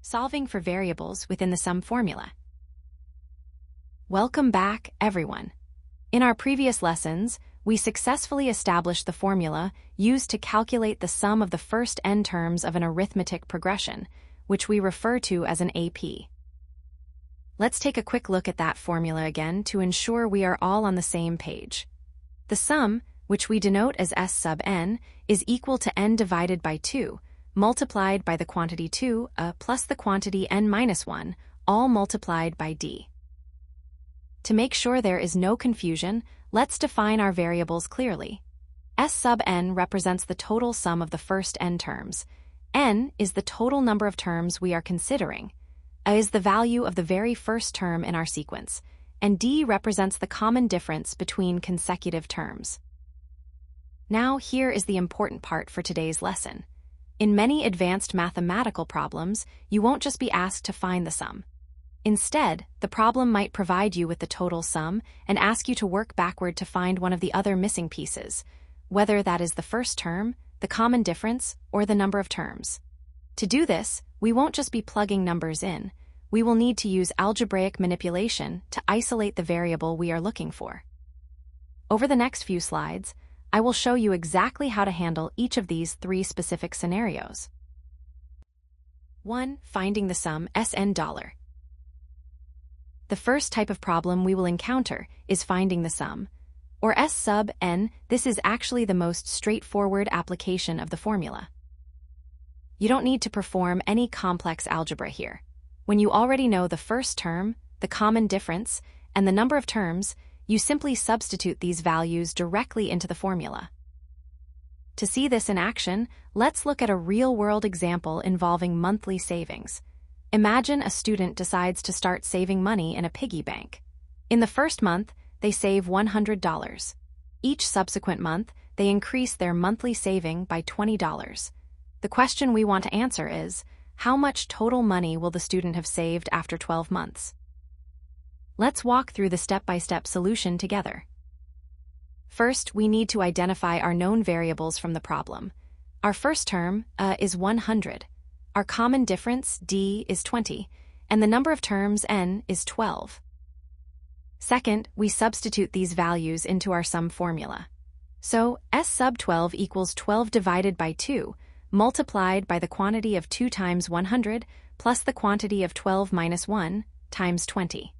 Solving for variables within the sum formula. Welcome back, everyone. In our previous lessons, we successfully established the formula used to calculate the sum of the first n terms of an arithmetic progression, which we refer to as an AP. Let's take a quick look at that formula again to ensure we are all on the same page. The sum, which we denote as S sub n, is equal to n divided by 2, multiplied by the quantity 2, plus the quantity n minus 1, all multiplied by d. To make sure there is no confusion, let's define our variables clearly. S sub n represents the total sum of the first n terms. N is the total number of terms we are considering. A is the value of the very first term in our sequence, and d represents the common difference between consecutive terms. Now here is the important part for today's lesson. In many advanced mathematical problems, you won't just be asked to find the sum. Instead, the problem might provide you with the total sum and ask you to work backward to find one of the other missing pieces, whether that is the first term, the common difference, or the number of terms. To do this, we won't just be plugging numbers in. We will need to use algebraic manipulation to isolate the variable we are looking for. Over the next few slides, I will show you exactly how to handle each of these three specific scenarios. 1. Finding the sum Sn $. The first type of problem we will encounter is finding the sum, or S sub n. This is actually the most straightforward application of the formula. You don't need to perform any complex algebra here. When you already know the first term, the common difference, and the number of terms, you simply substitute these values directly into the formula. To see this in action, let's look at a real-world example involving monthly savings. Imagine a student decides to start saving money in a piggy bank. In the first month, they save $100. Each subsequent month, they increase their monthly saving by $20. The question we want to answer is, how much total money will the student have saved after 12 months? Let's walk through the step-by-step solution together. First, we need to identify our known variables from the problem. Our first term, is 100. Our common difference, d, is 20, and the number of terms, n, is 12. Second, we substitute these values into our sum formula. So, S sub 12 equals 12 divided by 2, multiplied by the quantity of 2 times 100, plus the quantity of 12 minus 1, times 20.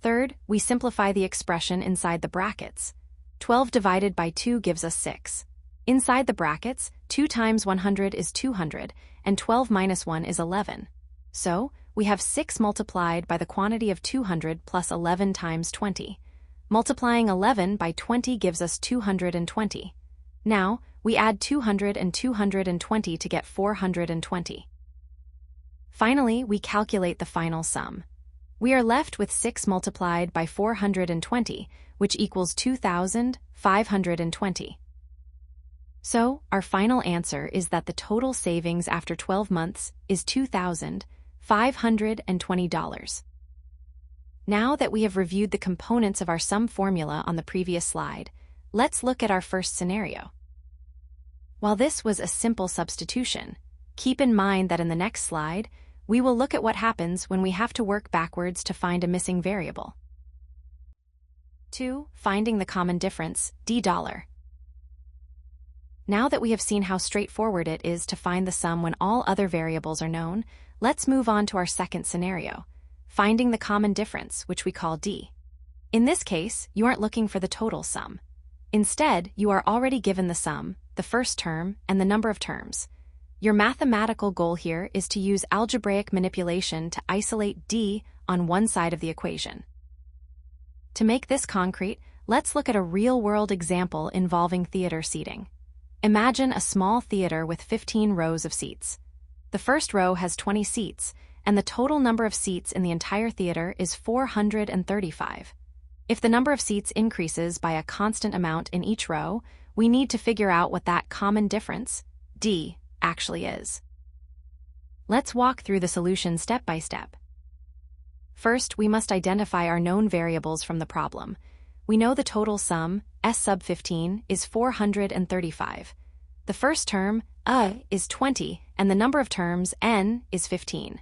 Third, we simplify the expression inside the brackets. 12 divided by 2 gives us 6. Inside the brackets, 2 times 100 is 200, and 12 minus 1 is 11. So, we have 6 multiplied by the quantity of 200 plus 11 times 20. Multiplying 11 by 20 gives us 220. Now, we add 200 and 220 to get 420. Finally, we calculate the final sum. We are left with 6 multiplied by 420, which equals 2,520. So, our final answer is that the total savings after 12 months is $2,520. Now that we have reviewed the components of our sum formula on the previous slide, let's look at our first scenario. While this was a simple substitution, keep in mind that in the next slide, we will look at what happens when we have to work backwards to find a missing variable. 2. Finding the common difference, d $. Now that we have seen how straightforward it is to find the sum when all other variables are known, let's move on to our second scenario, finding the common difference, which we call d. In this case, you aren't looking for the total sum. Instead, you are already given the sum, the first term, and the number of terms. Your mathematical goal here is to use algebraic manipulation to isolate d on one side of the equation. To make this concrete, let's look at a real-world example involving theater seating. Imagine a small theater with 15 rows of seats. The first row has 20 seats, and the total number of seats in the entire theater is 435. If the number of seats increases by a constant amount in each row, we need to figure out what that common difference, d, actually is. Let's walk through the solution step by step. First, we must identify our known variables from the problem. We know the total sum, S sub 15, is 435. The first term, is 20, and the number of terms, n, is 15.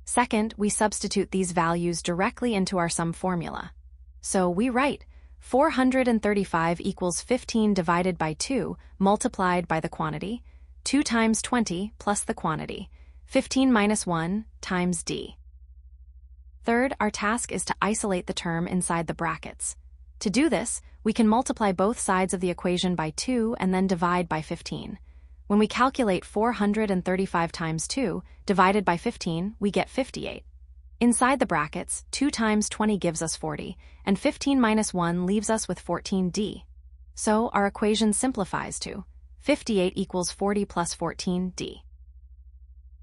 Second, we substitute these values directly into our sum formula. So we write 435 equals 15 divided by 2 multiplied by the quantity, 2 times 20 plus the quantity, 15 minus 1 times d. Third, our task is to isolate the term inside the brackets. To do this, we can multiply both sides of the equation by 2 and then divide by 15. When we calculate 435 times 2 divided by 15, we get 58. Inside the brackets, 2 times 20 gives us 40, and 15 minus 1 leaves us with 14d. So our equation simplifies to 58 equals 40 plus 14d.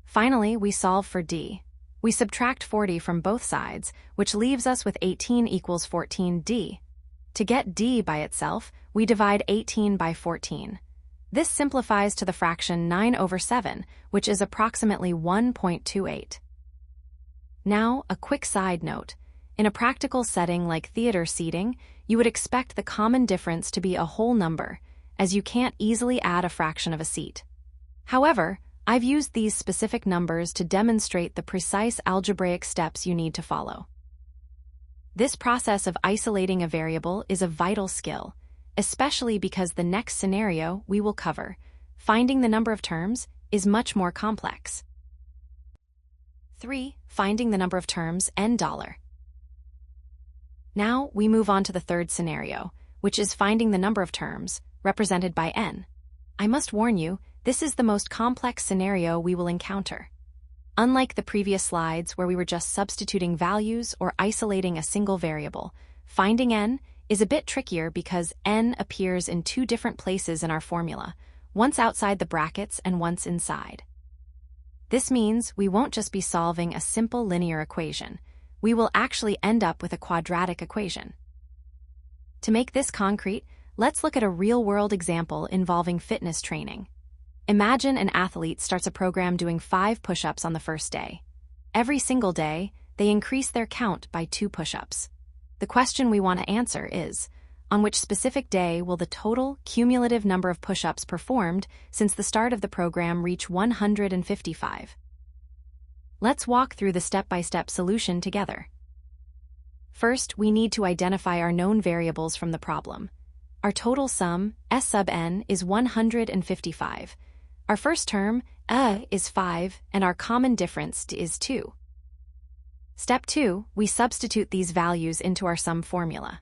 Finally, we solve for d. We subtract 40 from both sides, which leaves us with 18 equals 14d. To get d by itself, we divide 18 by 14. This simplifies to the fraction 9/7, which is approximately 1.28. Now, a quick side note. In a practical setting like theater seating, you would expect the common difference to be a whole number, as you can't easily add a fraction of a seat. However, I've used these specific numbers to demonstrate the precise algebraic steps you need to follow. This process of isolating a variable is a vital skill, especially because the next scenario we will cover, finding the number of terms, is much more complex. 3. Finding the number of terms, n $. Now we move on to the third scenario, which is finding the number of terms, represented by n. I must warn you, this is the most complex scenario we will encounter. Unlike the previous slides where we were just substituting values or isolating a single variable, finding n is a bit trickier because n appears in two different places in our formula, once outside the brackets and once inside. This means we won't just be solving a simple linear equation. We will actually end up with a quadratic equation. To make this concrete, let's look at a real-world example involving fitness training. Imagine an athlete starts a program doing 5 push-ups on the first day. Every single day, they increase their count by 2 push-ups. The question we want to answer is, on which specific day will the total cumulative number of push-ups performed since the start of the program reach 155? Let's walk through the step-by-step solution together. First, we need to identify our known variables from the problem. Our total sum, S sub n, is 155. Our first term, is 5, and our common difference, d, is 2. Step 2, we substitute these values into our sum formula.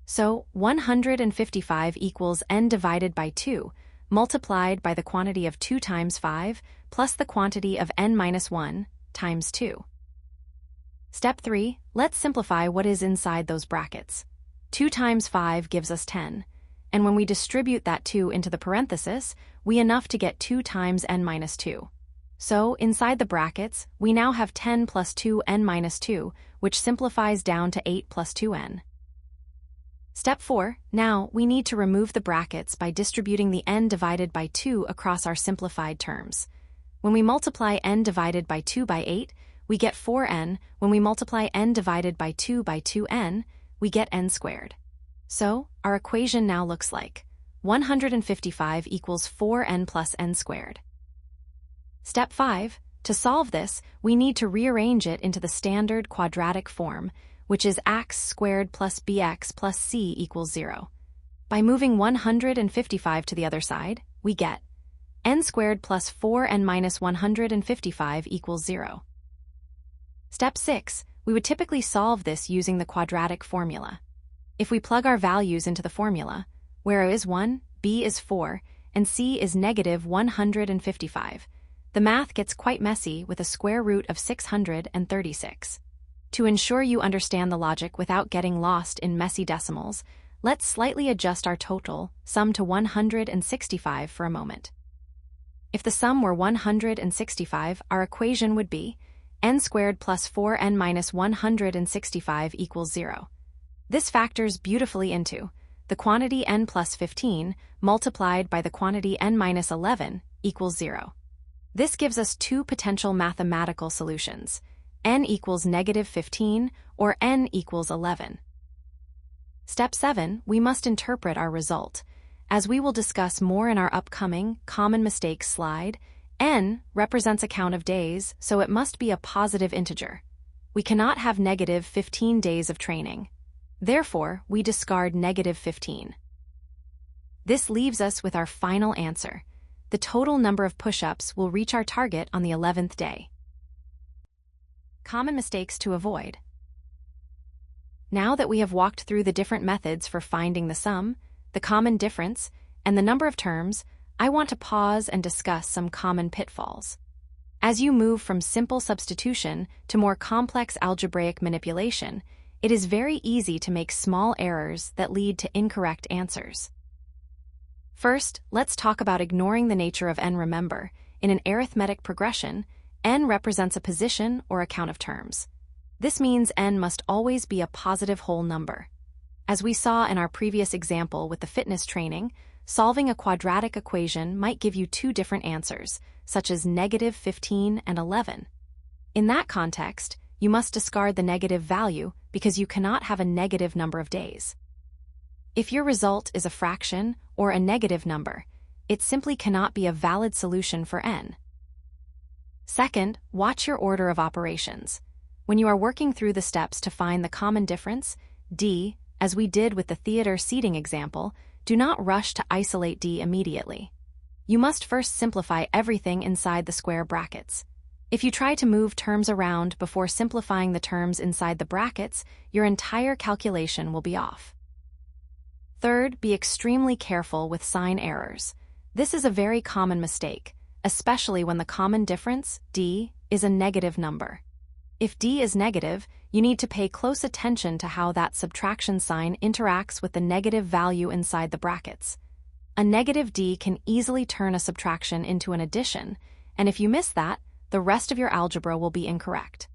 So, 155 equals n divided by 2, multiplied by the quantity of 2 times 5, plus the quantity of n minus 1, times 2. Step 3, let's simplify what is inside those brackets. 2 times 5 gives us 10, and when we distribute that 2 into the parenthesis, we enough to get 2 times n minus 2. So, inside the brackets, we now have 10 plus 2n minus 2, which simplifies down to 8 plus 2n. Step 4, now we need to remove the brackets by distributing the n divided by 2 across our simplified terms. When we multiply n divided by 2 by 8, we get 4n. When we multiply n divided by 2 by 2n, we get n squared. So, our equation now looks like 155 equals 4n plus n squared. Step 5, to solve this, we need to rearrange it into the standard quadratic form, which is ax squared plus bx plus c equals 0. By moving 155 to the other side, we get n squared plus 4n minus 155 equals 0. Step 6, we would typically solve this using the quadratic formula. If we plug our values into the formula, where a is 1, b is 4, and c is negative 155, the math gets quite messy with a square root of 636. To ensure you understand the logic without getting lost in messy decimals, let's slightly adjust our total sum to 165 for a moment. If the sum were 165, our equation would be n squared plus 4n minus 165 equals 0. This factors beautifully into the quantity n plus 15 multiplied by the quantity n minus 11 equals 0. This gives us two potential mathematical solutions, n equals negative 15 or n equals 11. Step 7, we must interpret our result. As we will discuss more in our upcoming common mistakes slide, n represents a count of days, so it must be a positive integer. We cannot have negative 15 days of training. Therefore, we discard negative 15. This leaves us with our final answer. The total number of push-ups will reach our target on the 11th day. Common mistakes to avoid. Now that we have walked through the different methods for finding the sum, the common difference, and the number of terms, I want to pause and discuss some common pitfalls. As you move from simple substitution to more complex algebraic manipulation, it is very easy to make small errors that lead to incorrect answers. First, let's talk about ignoring the nature of n. Remember, in an arithmetic progression, n represents a position or a count of terms. This means n must always be a positive whole number. As we saw in our previous example with the fitness training, solving a quadratic equation might give you two different answers, such as negative 15 and 11. In that context, you must discard the negative value because you cannot have a negative number of days. If your result is a fraction or a negative number, it simply cannot be a valid solution for n. Second, watch your order of operations. When you are working through the steps to find the common difference, d, as we did with the theater seating example, do not rush to isolate d immediately. You must first simplify everything inside the square brackets. If you try to move terms around before simplifying the terms inside the brackets, your entire calculation will be off. Third, be extremely careful with sign errors. This is a very common mistake, especially when the common difference, d, is a negative number. If d is negative, you need to pay close attention to how that subtraction sign interacts with the negative value inside the brackets. A negative d can easily turn a subtraction into an addition, and if you miss that, the rest of your algebra will be incorrect.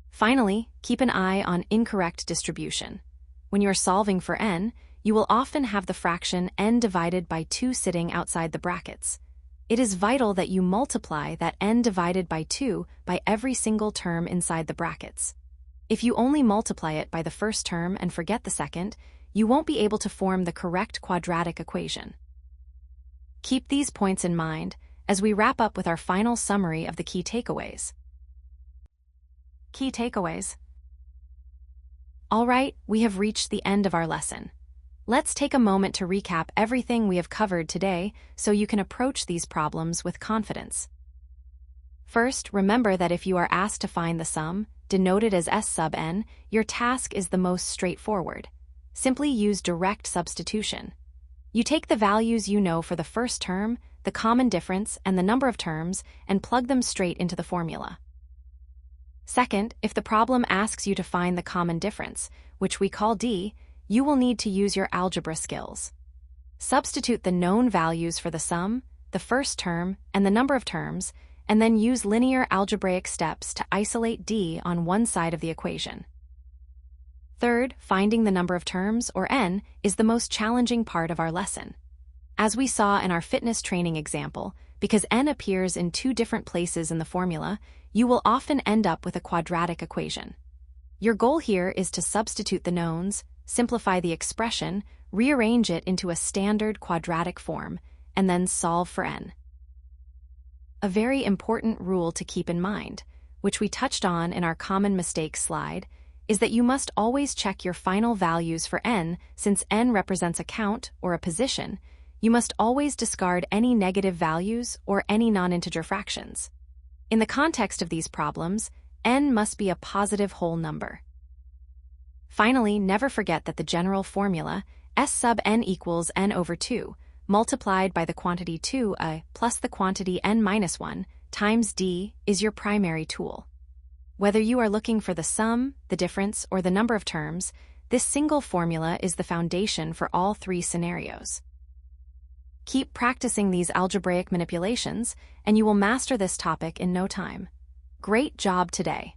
Finally, keep an eye on incorrect distribution. When you're solving for n, you will often have the fraction n divided by 2 sitting outside the brackets. It is vital that you multiply that n divided by 2 by every single term inside the brackets. If you only multiply it by the first term and forget the second, you won't be able to form the correct quadratic equation. Keep these points in mind as we wrap up with our final summary of the key takeaways. Key takeaways. All right, we have reached the end of our lesson. Let's take a moment to recap everything we have covered today so you can approach these problems with confidence. First, remember that if you are asked to find the sum, denoted as S sub n, your task is the most straightforward. Simply use direct substitution. You take the values you know for the first term, the common difference, and the number of terms, and plug them straight into the formula. Second, if the problem asks you to find the common difference, which we call d, you will need to use your algebra skills. Substitute the known values for the sum, the first term, and the number of terms, and then use linear algebraic steps to isolate d on one side of the equation. Third, finding the number of terms, or n, is the most challenging part of our lesson. As we saw in our fitness training example, because n appears in 2 different places in the formula, you will often end up with a quadratic equation. Your goal here is to substitute the knowns, simplify the expression, rearrange it into a standard quadratic form, and then solve for n. A very important rule to keep in mind, which we touched on in our common mistakes slide, is that you must always check your final values for n. Since n represents a count or a position, you must always discard any negative values or any non-integer fractions. In the context of these problems, n must be a positive whole number. Finally, never forget that the general formula, S sub n equals n over 2, multiplied by the quantity 2a plus the quantity n minus 1 times d, is your primary tool. Whether you are looking for the sum, the difference, or the number of terms, this single formula is the foundation for all 3 scenarios. Keep practicing these algebraic manipulations, and you will master this topic in no time. Great job today!